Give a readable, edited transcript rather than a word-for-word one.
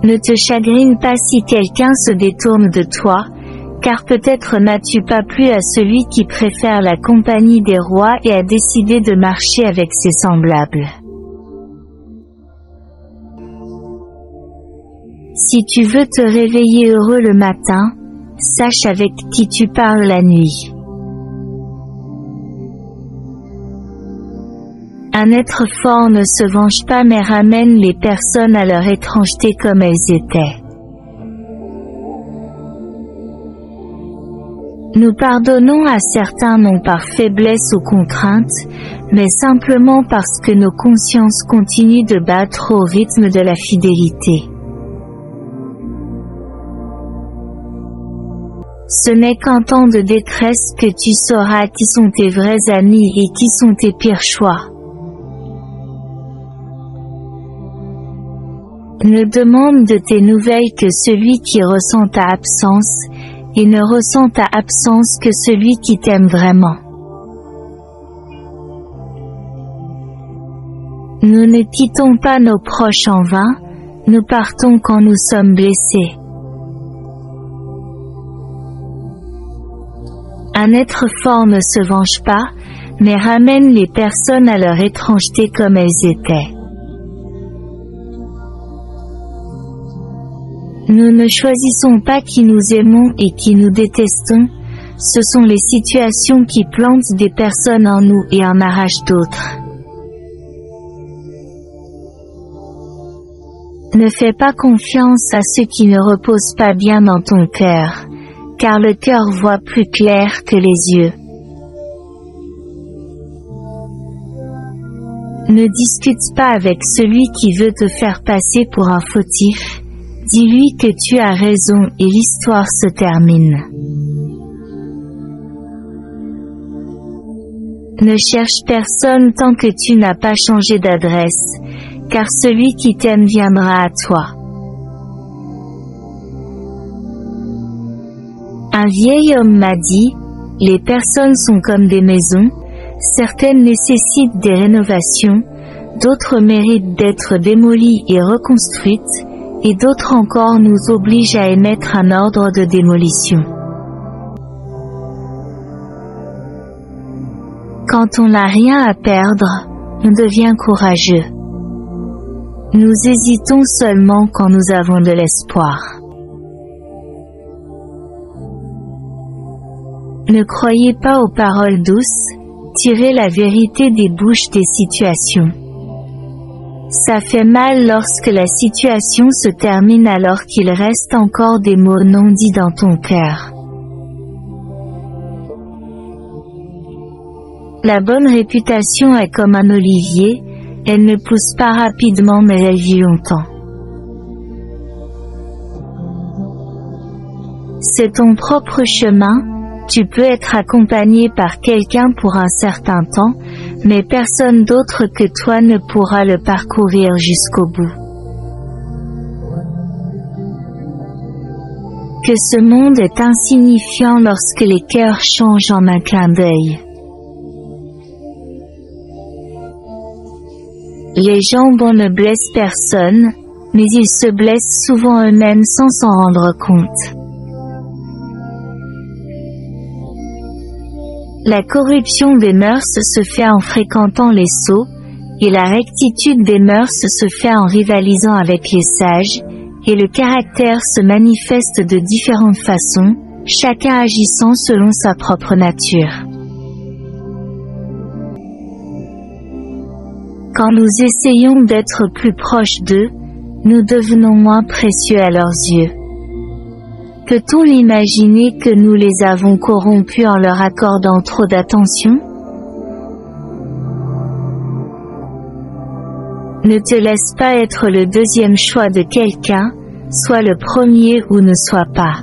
Ne te chagrine pas si quelqu'un se détourne de toi, car peut-être n'as-tu pas plu à celui qui préfère la compagnie des rois et a décidé de marcher avec ses semblables. Si tu veux te réveiller heureux le matin, sache avec qui tu parles la nuit. Un être fort ne se venge pas mais ramène les personnes à leur étrangeté comme elles étaient. Nous pardonnons à certains non par faiblesse ou contrainte, mais simplement parce que nos consciences continuent de battre au rythme de la fidélité. Ce n'est qu'en temps de détresse que tu sauras qui sont tes vrais amis et qui sont tes pires choix. Ne demande de tes nouvelles que celui qui ressent ta absence, et ne ressent ta absence que celui qui t'aime vraiment. Nous ne quittons pas nos proches en vain, nous partons quand nous sommes blessés. Un être fort ne se venge pas, mais ramène les personnes à leur étrangeté comme elles étaient. Nous ne choisissons pas qui nous aimons et qui nous détestons, ce sont les situations qui plantent des personnes en nous et en arrachent d'autres. Ne fais pas confiance à ceux qui ne reposent pas bien dans ton cœur, car le cœur voit plus clair que les yeux. Ne discute pas avec celui qui veut te faire passer pour un fautif. Dis-lui que tu as raison et l'histoire se termine. Ne cherche personne tant que tu n'as pas changé d'adresse, car celui qui t'aime viendra à toi. Un vieil homme m'a dit, les personnes sont comme des maisons, certaines nécessitent des rénovations, d'autres méritent d'être démolies et reconstruites, et d'autres encore nous obligent à émettre un ordre de démolition. Quand on n'a rien à perdre, on devient courageux. Nous hésitons seulement quand nous avons de l'espoir. Ne croyez pas aux paroles douces, tirez la vérité des bouches des situations. Ça fait mal lorsque la situation se termine alors qu'il reste encore des mots non dits dans ton cœur. La bonne réputation est comme un olivier, elle ne pousse pas rapidement mais elle vit longtemps. C'est ton propre chemin, tu peux être accompagné par quelqu'un pour un certain temps, mais personne d'autre que toi ne pourra le parcourir jusqu'au bout. Que ce monde est insignifiant lorsque les cœurs changent en un clin d'œil. Les gens bons ne blessent personne, mais ils se blessent souvent eux-mêmes sans s'en rendre compte. La corruption des mœurs se fait en fréquentant les sots, et la rectitude des mœurs se fait en rivalisant avec les sages, et le caractère se manifeste de différentes façons, chacun agissant selon sa propre nature. Quand nous essayons d'être plus proches d'eux, nous devenons moins précieux à leurs yeux. Peut-on imaginer que nous les avons corrompus en leur accordant trop d'attention? Ne te laisse pas être le deuxième choix de quelqu'un, sois le premier ou ne sois pas.